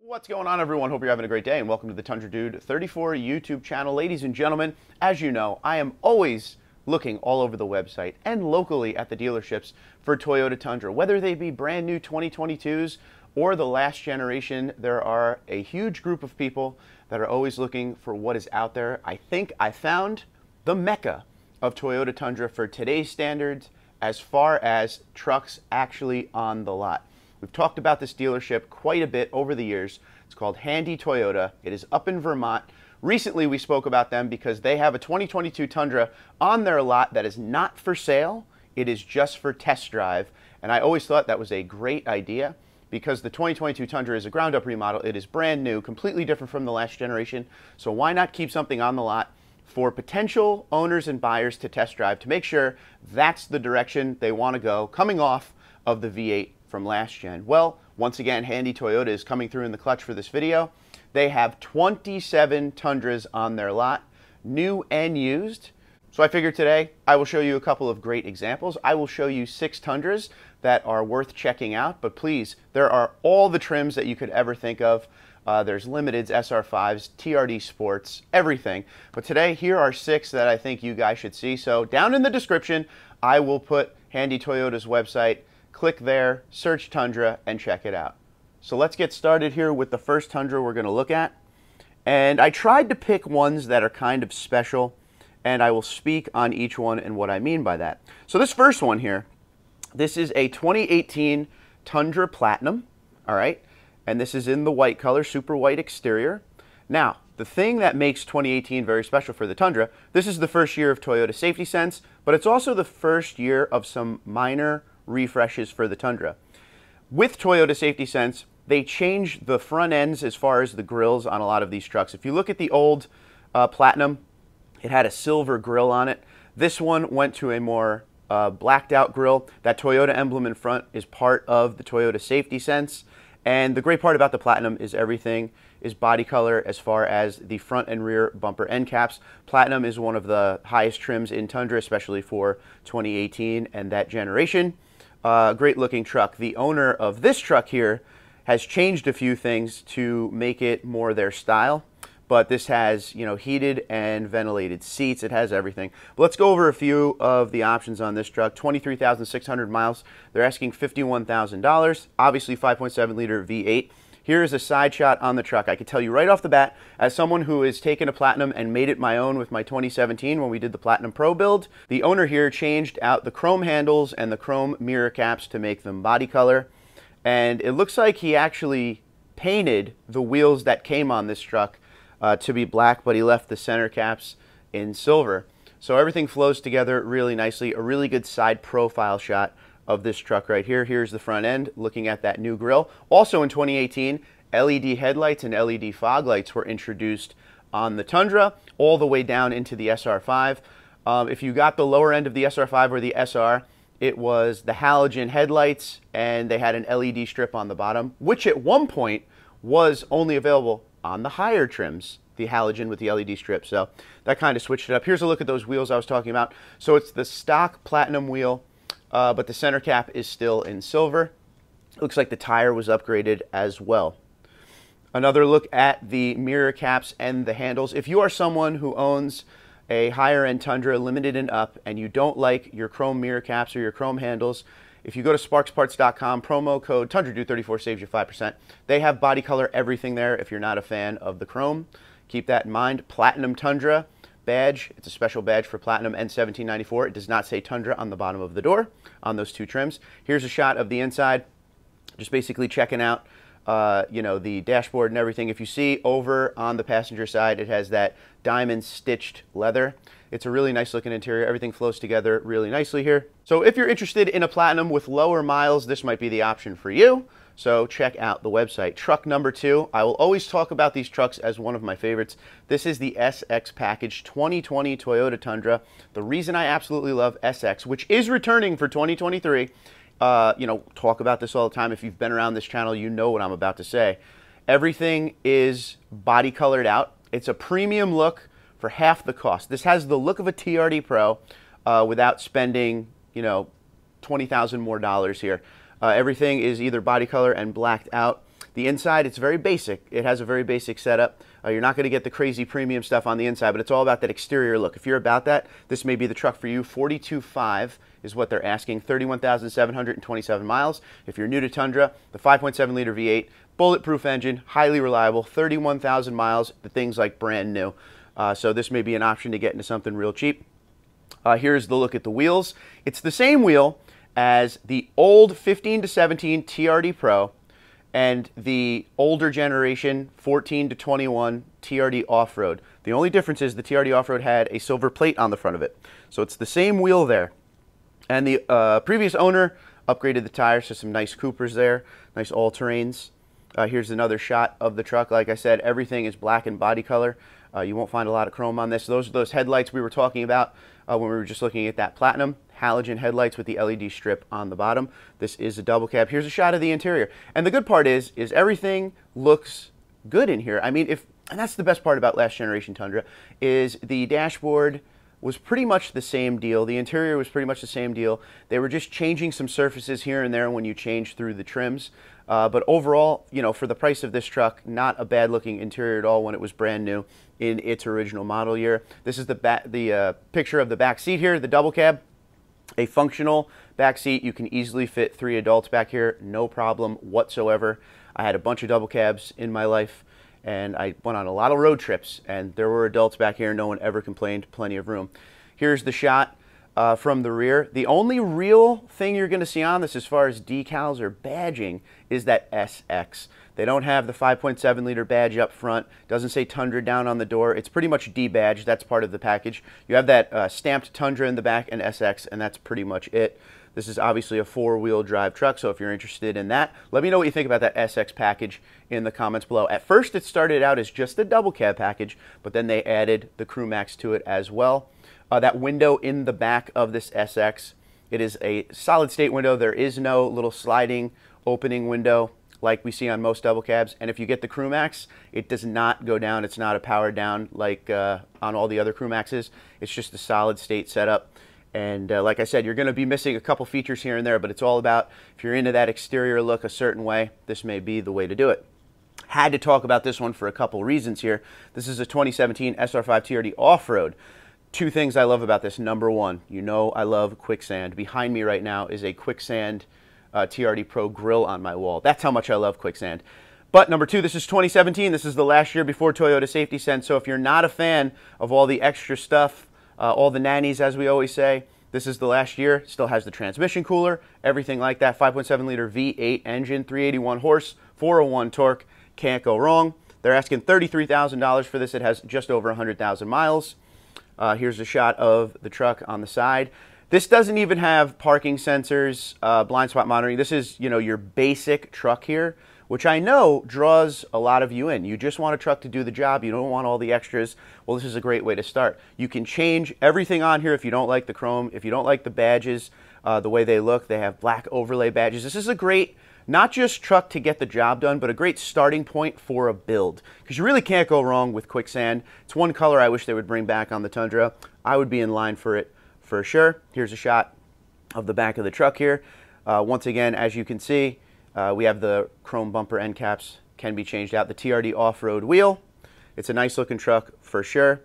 What's going on, everyone? Hope you're having a great day, and welcome to the Tundra Dude 34 YouTube channel. Ladies and gentlemen, as you know, I am always looking all over the website and locally at the dealerships for Toyota Tundra. Whether they be brand new 2022s or the last generation, there are a huge group of people that are always looking for what is out there. I think I found the mecca of Toyota Tundra for today's standards as far as trucks actually on the lot. We've talked about this dealership quite a bit over the years. It's called Handy Toyota. It is up in Vermont. Recently we spoke about them because they have a 2022 Tundra on their lot that is not for sale. It is just for test drive. And I always thought that was a great idea because the 2022 Tundra is a ground up remodel. It is brand new, completely different from the last generation. So why not keep something on the lot for potential owners and buyers to test drive to make sure that's the direction they want to go coming off of the V8 from last gen. Well, once again, Handy Toyota is coming through in the clutch for this video. They have 27 Tundras on their lot, new and used. So I figured today I will show you a couple of great examples. I will show you 6 Tundras that are worth checking out, but please, there are all the trims that you could ever think of. There's Limiteds, SR5s, TRD Sports, everything. But today, here are 6 that I think you guys should see. So down in the description, I will put Handy Toyota's website. Click there, search Tundra, and check it out. So let's get started here with the first Tundra we're going to look at. And I tried to pick ones that are kind of special, and I will speak on each one and what I mean by that. So this first one here, this is a 2018 Tundra Platinum, all right? And this is in the white color, super white exterior. Now, the thing that makes 2018 very special for the Tundra, this is the first year of Toyota Safety Sense, but it's also the first year of some minor refreshes for the Tundra. With Toyota Safety Sense, they changed the front ends as far as the grills on a lot of these trucks. If you look at the old Platinum, it had a silver grill on it. This one went to a more blacked out grill. That Toyota emblem in front is part of the Toyota Safety Sense. And the great part about the Platinum is everything is body color as far as the front and rear bumper end caps. Platinum is one of the highest trims in Tundra, especially for 2018 and that generation. Great looking truck. The owner of this truck here has changed a few things to make it more their style, but this has, you know, heated and ventilated seats. It has everything. But let's go over a few of the options on this truck. 23,600 miles. They're asking $51,000. Obviously 5.7 liter V8. Here is a side shot on the truck. I can tell you right off the bat, as someone who has taken a Platinum and made it my own with my 2017 when we did the Platinum Pro build, the owner here changed out the chrome handles and the chrome mirror caps to make them body color. And it looks like he actually painted the wheels that came on this truck to be black, but he left the center caps in silver. So everything flows together really nicely. A really good side profile shot of this truck right here. Here's the front end looking at that new grille. Also in 2018, LED headlights and LED fog lights were introduced on the Tundra all the way down into the SR5. If you got the lower end of the SR5 or the SR, it was the halogen headlights and they had an LED strip on the bottom, which at one point was only available on the higher trims, the halogen with the LED strip. So that kind of switched it up. Here's a look at those wheels I was talking about. So it's the stock Platinum wheel, but the center cap is still in silver. Looks like the tire was upgraded as well. Another look at the mirror caps and the handles. If you are someone who owns a higher end Tundra, limited and up, and you don't like your chrome mirror caps or your chrome handles, if you go to sparksparts.com, promo code TundraDude34 saves you 5%. They have body color everything there if you're not a fan of the chrome. Keep that in mind. Platinum Tundra badge. It's a special badge for Platinum and $17.94. It does not say Tundra on the bottom of the door on those two trims. Here's a shot of the inside. Just basically checking out you know, the dashboard and everything. If you see over on the passenger side, it has that diamond stitched leather. It's a really nice looking interior. Everything flows together really nicely here. So if you're interested in a Platinum with lower miles, this might be the option for you. So check out the website. Truck number 2. I will always talk about these trucks as one of my favorites. This is the SX Package 2020 Toyota Tundra. The reason I absolutely love SX, which is returning for 2023, you know, talk about this all the time. If you've been around this channel, you know what I'm about to say. Everything is body colored out. It's a premium look for half the cost. This has the look of a TRD Pro without spending, you know, $20,000 more here. Everything is either body color and blacked out. The inside, it's very basic. It has a very basic setup. You're not going to get the crazy premium stuff on the inside, but it's all about that exterior look. If you're about that, this may be the truck for you. 42.5 is what they're asking, 31,727 miles. If you're new to Tundra, the 5.7 liter V8, bulletproof engine, highly reliable, 31,000 miles. The thing's like brand new. So this may be an option to get into something real cheap. Here's the look at the wheels. It's the same wheel as the old 15 to 17 TRD Pro and the older generation 14 to 21 TRD Off-Road. The only difference is the TRD Off-Road had a silver plate on the front of it. So it's the same wheel there. And the previous owner upgraded the tires to some nice Coopers there, nice all-terrains. Here's another shot of the truck. Like I said, everything is black in body color. You won't find a lot of chrome on this. Those are those headlights we were talking about when we were just looking at that platinum halogen headlights with the LED strip on the bottom. This is a double cab. Here's a shot of the interior. And the good part is everything looks good in here. I mean, and that's the best part about last generation Tundra, is the dashboard was pretty much the same deal. The interior was pretty much the same deal. They were just changing some surfaces here and there when you change through the trims. But overall, you know, for the price of this truck, not a bad looking interior at all when it was brand new in its original model year. This is the picture of the back seat here, the double cab. A functional back seat. You can easily fit 3 adults back here, no problem whatsoever. I had a bunch of double cabs in my life, and I went on a lot of road trips, and there were adults back here. No one ever complained. Plenty of room. Here's the shot from the rear. The only real thing you're going to see on this as far as decals or badging is that SX. They don't have the 5.7 liter badge up front. Doesn't say Tundra down on the door. It's pretty much debadged. That's part of the package. You have that stamped Tundra in the back and SX, and that's pretty much it. This is obviously a 4-wheel drive truck, so if you're interested in that, let me know what you think about that SX package in the comments below. At first, it started out as just a double cab package, but then they added the Crew Max to it as well. That window in the back of this SX, it is a solid state window. There is no little sliding opening window like we see on most double cabs. And if you get the Crew Max, it does not go down. It's not a power down like on all the other Crew Maxes. It's just a solid state setup. And like I said, you're going to be missing a couple features here and there, but it's all about, if you're into that exterior look a certain way, this may be the way to do it. Had to talk about this one for a couple reasons here. This is a 2017 SR5 TRD Off-Road. 2 things I love about this. Number 1, you know I love quicksand. Behind me right now is a quicksand TRD Pro grill on my wall. That's how much I love quicksand. But number 2, this is 2017. This is the last year before Toyota Safety Sense. So if you're not a fan of all the extra stuff, all the nannies, as we always say, this is the last year. Still has the transmission cooler, everything like that. 5.7 liter V8 engine, 381 horse, 401 torque. Can't go wrong. They're asking $33,000 for this. It has just over 100,000 miles. Here's a shot of the truck on the side. This doesn't even have parking sensors, blind spot monitoring. This is, you know, your basic truck here, which I know draws a lot of you in. You just want a truck to do the job. You don't want all the extras. Well, this is a great way to start. You can change everything on here if you don't like the chrome, if you don't like the badges, the way they look. They have black overlay badges. This is a great, not just truck to get the job done, but a great starting point for a build, because you really can't go wrong with quicksand. It's one color I wish they would bring back on the Tundra. I would be in line for it for sure. Here's a shot of the back of the truck here. Once again, as you can see, we have the chrome bumper end caps, can be changed out. The TRD off-road wheel. It's a nice looking truck for sure.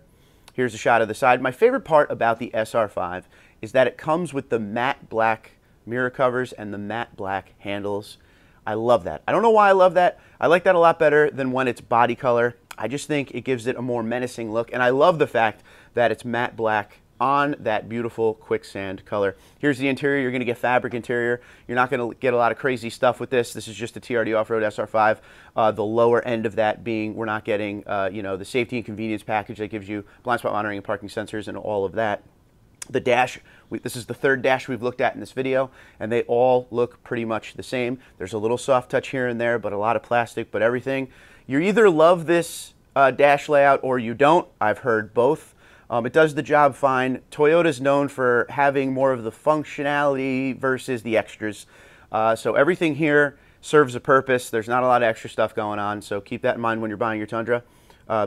Here's a shot of the side. My favorite part about the SR5 is that it comes with the matte black mirror covers and the matte black handles. I love that. I don't know why I love that. I like that a lot better than when it's body color. I just think it gives it a more menacing look, and I love the fact that it's matte black on that beautiful quicksand color. Here's the interior. You're going to get fabric interior. You're not going to get a lot of crazy stuff with this. This is just a TRD Off-Road SR5. The lower end of that being we're not getting you know, the safety and convenience package that gives you blind spot monitoring and parking sensors and all of that. The dash, this is the 3rd dash we've looked at in this video, and they all look pretty much the same. There's a little soft touch here and there, but a lot of plastic, but everything. You either love this dash layout or you don't. I've heard both. It does the job fine. Toyota's known for having more of the functionality versus the extras. So everything here serves a purpose. There's not a lot of extra stuff going on, so keep that in mind when you're buying your Tundra.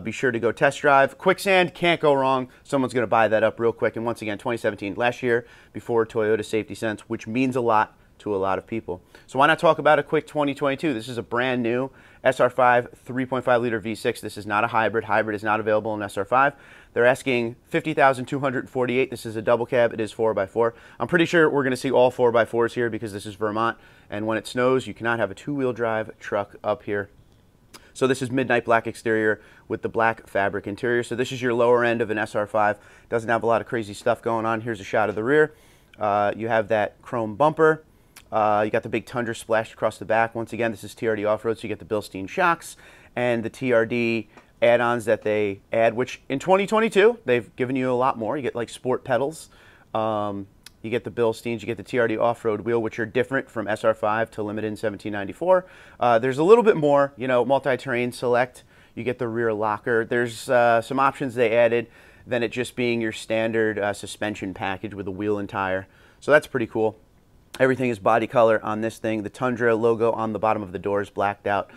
Be sure to go test drive. Quicksand, can't go wrong. Someone's going to buy that up real quick. And once again, 2017, last year before Toyota Safety Sense, which means a lot to a lot of people. So why not talk about a quick 2022? This is a brand new SR5 3.5 liter V6. This is not a hybrid. Hybrid is not available in SR5. They're asking $50,248. This is a double cab. It is 4x4. I'm pretty sure we're going to see all 4x4s here because this is Vermont, and when it snows, you cannot have a two-wheel drive truck up here. So this is midnight black exterior with the black fabric interior. So this is your lower end of an SR5. Doesn't have a lot of crazy stuff going on. Here's a shot of the rear. You have that chrome bumper. You got the big Tundra splashed across the back. Once again, this is TRD off-road, so you get the Bilstein shocks and the TRD add-ons that they add, which in 2022, they've given you a lot more. You get like sport pedals. You get the Bilsteins, you get the TRD off-road wheel, which are different from SR5 to limited in 1794. There's a little bit more, you know, multi-terrain select. You get the rear locker. There's some options they added than it just being your standard suspension package with a wheel and tire. So that's pretty cool. Everything is body color on this thing. The Tundra logo on the bottom of the door is blacked out.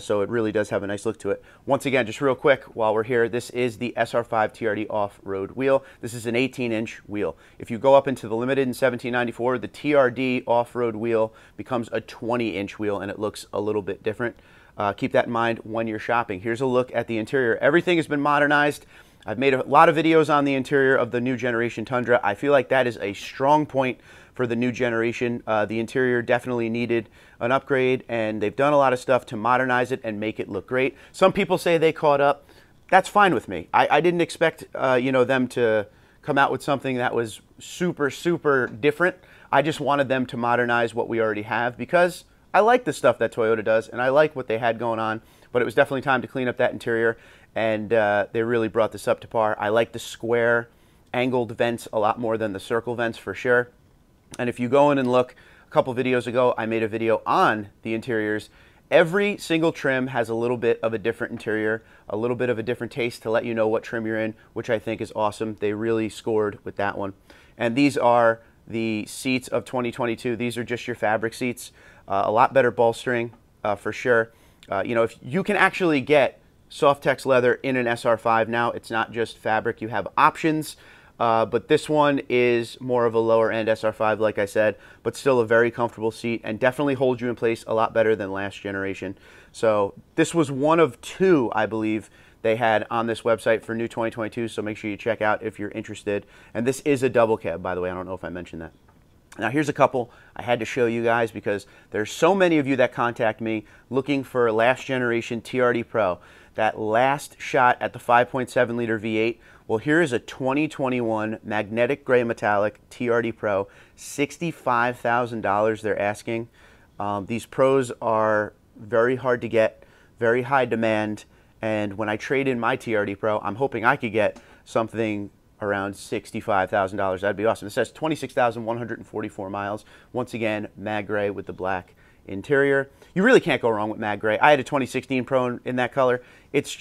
So it really does have a nice look to it. Once again, just real quick while we're here, this is the SR5 TRD off-road wheel. This is an 18-inch wheel. If you go up into the limited in 1794, the TRD off-road wheel becomes a 20-inch wheel, and it looks a little bit different. Keep that in mind when you're shopping. Here's a look at the interior. Everything has been modernized. I've made a lot of videos on the interior of the new generation Tundra. I feel like that is a strong point for the new generation. The interior definitely needed an upgrade, and they've done a lot of stuff to modernize it and make it look great. Some people say they caught up. That's fine with me. I didn't expect you know, them to come out with something that was super, super different. I just wanted them to modernize what we already have because I like the stuff that Toyota does, and I like what they had going on, but it was definitely time to clean up that interior, and they really brought this up to par. I like the square angled vents a lot more than the circle vents for sure. And if you go in and look, a couple videos ago, I made a video on the interiors. Every single trim has a little bit of a different interior, a little bit of a different taste to let you know what trim you're in, which I think is awesome. They really scored with that one. And these are the seats of 2022. These are just your fabric seats. A lot better bolstering for sure. You know, if you can actually get Softex leather in an SR5 now, it's not just fabric. You have options. But this one is more of a lower end SR5, like I said, but still a very comfortable seat and definitely holds you in place a lot better than last generation. So this was one of two, I believe, they had on this website for new 2022. So make sure you check out if you're interested. And this is a double cab, by the way. I don't know if I mentioned that. Now here's a couple I had to show you guys because there's so many of you that contact me looking for last generation TRD Pro. That last shot at the 5.7 liter V8. Well, here is a 2021 magnetic gray metallic TRD Pro, $65,000 they're asking. These Pros are very hard to get, very high demand, and when I trade in my TRD Pro, I'm hoping I could get something around $65,000. That'd be awesome. It says 26,144 miles. Once again, mag gray with the black interior. You really can't go wrong with mag gray. I had a 2016 Pro in that color. It's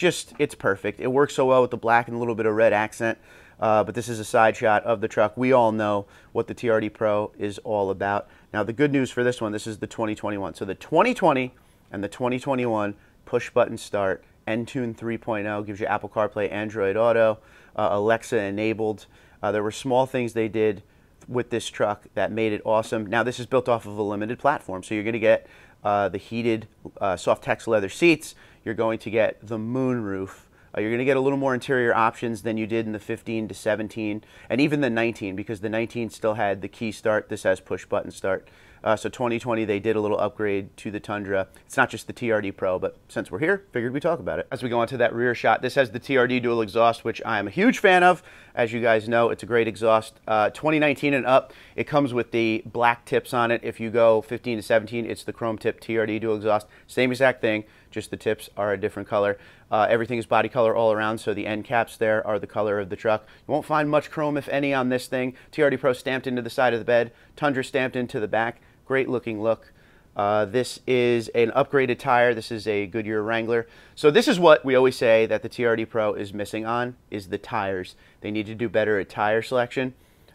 perfect. It works so well with the black and a little bit of red accent. But this is a side shot of the truck. We all know what the TRD Pro is all about. Now the good news for this one, this is the 2021. So the 2020 and the 2021 push button start. Entune 3.0 gives you Apple CarPlay, Android Auto, Alexa enabled. There were small things they did with this truck that made it awesome. Now this is built off of a limited platform, so you're going to get the heated Softex leather seats. You're going to get the moonroof. You're going to get a little more interior options than you did in the 15 to 17 and even the 19, because the 19 still had the key start. This has push button start. So 2020, they did a little upgrade to the Tundra. It's not just the TRD Pro, but since we're here, figured we'd talk about it. As we go on to that rear shot, this has the TRD dual exhaust, which I am a huge fan of. As you guys know, it's a great exhaust. 2019 and up, it comes with the black tips on it. If you go 15 to 17, it's the chrome tip TRD dual exhaust. Same exact thing, just the tips are a different color. Everything is body color all around, so the end caps there are the color of the truck. You won't find much chrome, if any, on this thing. TRD Pro stamped into the side of the bed, Tundra stamped into the back. Great looking look. This is an upgraded tire. This is a Goodyear Wrangler. So this is what we always say that the TRD Pro is missing on, is the tires. They need to do better at tire selection.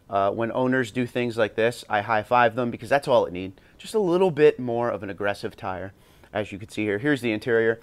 When owners do things like this, I high-five them because that's all it needs. Just a little bit more of an aggressive tire, as you can see here. Here's the interior.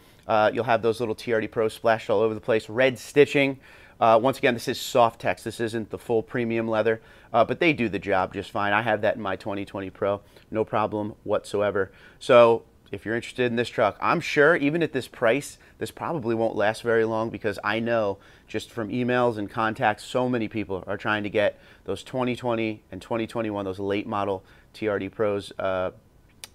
You'll have those little TRD Pro splashed all over the place. Red stitching Once again, this is soft text. This isn't the full premium leather, but they do the job just fine. I have that in my 2020 Pro, no problem whatsoever. So if you're interested in this truck, I'm sure even at this price, this probably won't last very long, because I know just from emails and contacts, so many people are trying to get those 2020 and 2021, those late model TRD Pros.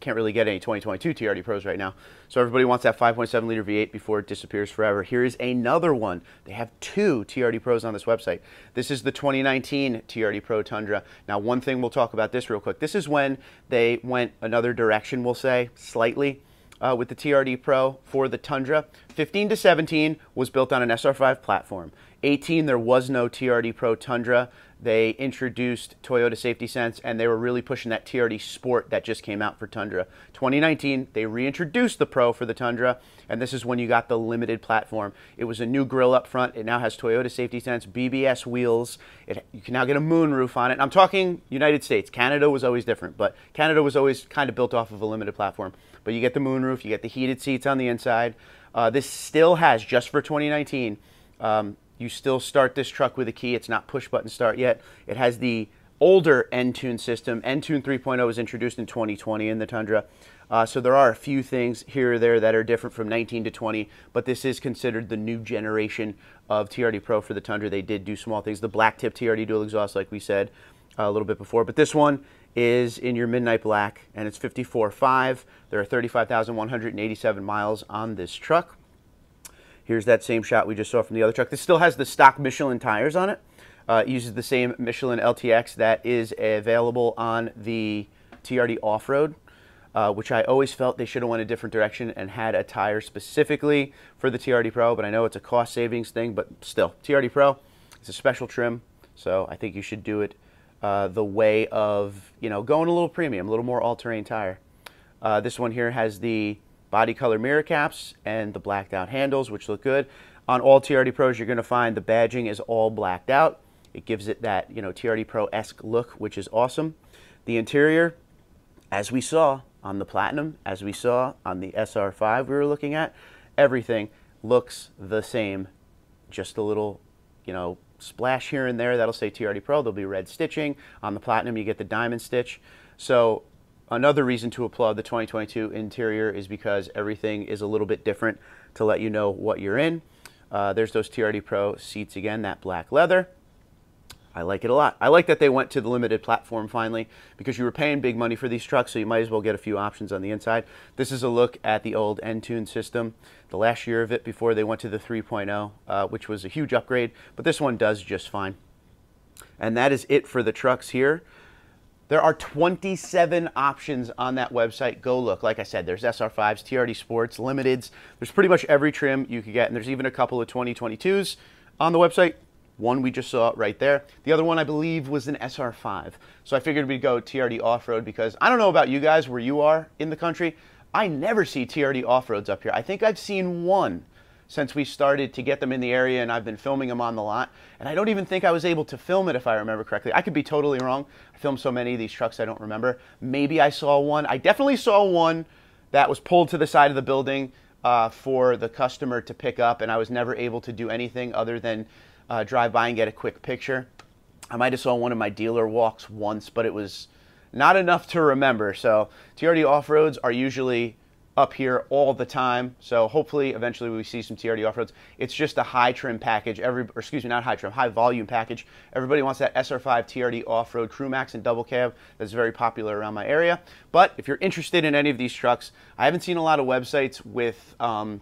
Can't really get any 2022 TRD Pros right now. So everybody wants that 5.7 liter V8 before it disappears forever. Here's another one. They have two TRD Pros on this website. This is the 2019 TRD Pro Tundra. Now, one thing we'll talk about this real quick. This is when they went another direction, we'll say, slightly, with the TRD Pro for the Tundra. 15 to 17 was built on an SR5 platform. 18, there was no TRD Pro Tundra. They introduced Toyota Safety Sense, and they were really pushing that TRD Sport that just came out for Tundra. 2019, they reintroduced the Pro for the Tundra, and this is when you got the limited platform. It was a new grille up front. It now has Toyota Safety Sense, BBS wheels. You can now get a moonroof on it. And I'm talking United States. Canada was always different, but Canada was always kind of built off of a limited platform. But you get the moonroof, you get the heated seats on the inside. This still has, just for 2019, you still start this truck with a key. It's not push button start yet. It has the older Entune system. Entune 3.0 was introduced in 2020 in the Tundra. So there are a few things here or there that are different from 19 to 20, but this is considered the new generation of TRD Pro for the Tundra. They did do small things. The black tip TRD dual exhaust, like we said a little bit before, but this one is in your midnight black, and it's 54.5. There are 35,187 miles on this truck. Here's that same shot we just saw from the other truck. This still has the stock Michelin tires on it. It uses the same Michelin LTX that is available on the TRD Off-Road, which I always felt they should have went a different direction and had a tire specifically for the TRD Pro, but I know it's a cost savings thing, but still, TRD Pro is a special trim, so I think you should do it the way of, you know, going a little premium, a little more all-terrain tire. This one here has the body color mirror caps and the blacked out handles, which look good. On all TRD Pros, you're going to find the badging is all blacked out. It gives it that, you know, TRD Pro-esque look, which is awesome. The interior, as we saw on the Platinum, as we saw on the SR5 we were looking at, everything looks the same. Just a little, you know, splash here and there that'll say TRD Pro. There'll be red stitching. On the Platinum, you get the diamond stitch. So another reason to applaud the 2022 interior is because everything is a little bit different to let you know what you're in. There's those TRD Pro seats again, that black leather. I like it a lot. I like that they went to the limited platform finally, because you were paying big money for these trucks, so you might as well get a few options on the inside. This is a look at the old Entune system, the last year of it before they went to the 3.0, which was a huge upgrade, but this one does just fine. And that is it for the trucks here. There are 27 options on that website. Go look. Like I said, there's SR5s, TRD Sports, Limiteds. There's pretty much every trim you could get, and there's even a couple of 2022s on the website. One we just saw right there. The other one, I believe, was an SR5. So I figured we'd go TRD Off-Road, because I don't know about you guys where you are in the country. I never see TRD Off-Roads up here. I think I've seen one since we started to get them in the area, and I've been filming them on the lot. And I don't even think I was able to film it, if I remember correctly. I could be totally wrong. I filmed so many of these trucks I don't remember. Maybe I saw one. I definitely saw one that was pulled to the side of the building for the customer to pick up, and I was never able to do anything other than drive by and get a quick picture. I might have saw one of my dealer walks once, but it was not enough to remember. So TRD Off-Roads are usually up here all the time, so hopefully eventually we see some TRD Off-Roads. It's just a high trim package, not high trim, high volume package. Everybody wants that SR5 TRD Off-Road Crew Max and double cab. That's very popular around my area. But if you're interested in any of these trucks, I haven't seen a lot of websites with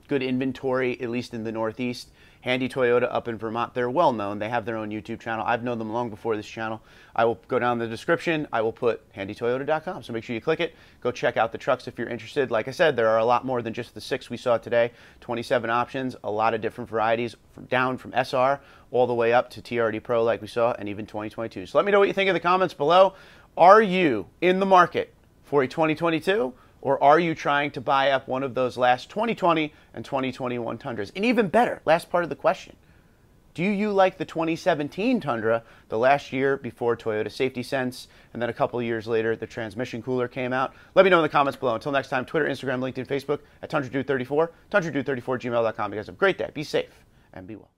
good inventory, at least in the Northeast. Handy Toyota up in Vermont, they're well known. They have their own YouTube channel. I've known them long before this channel. I will go down in the description. I will put handytoyota.com. So make sure you click it. Go check out the trucks if you're interested. Like I said, there are a lot more than just the 6 we saw today. 27 options, a lot of different varieties, down from SR all the way up to TRD Pro like we saw, and even 2022. So let me know what you think in the comments below. Are you in the market for a 2022? Or are you trying to buy up one of those last 2020 and 2021 Tundras? And even better, last part of the question, do you like the 2017 Tundra, the last year before Toyota Safety Sense, and then a couple of years later, the transmission cooler came out? Let me know in the comments below. Until next time, Twitter, Instagram, LinkedIn, Facebook, at TundraDude34, TundraDude34@gmail.com. You guys have a great day. Be safe and be well.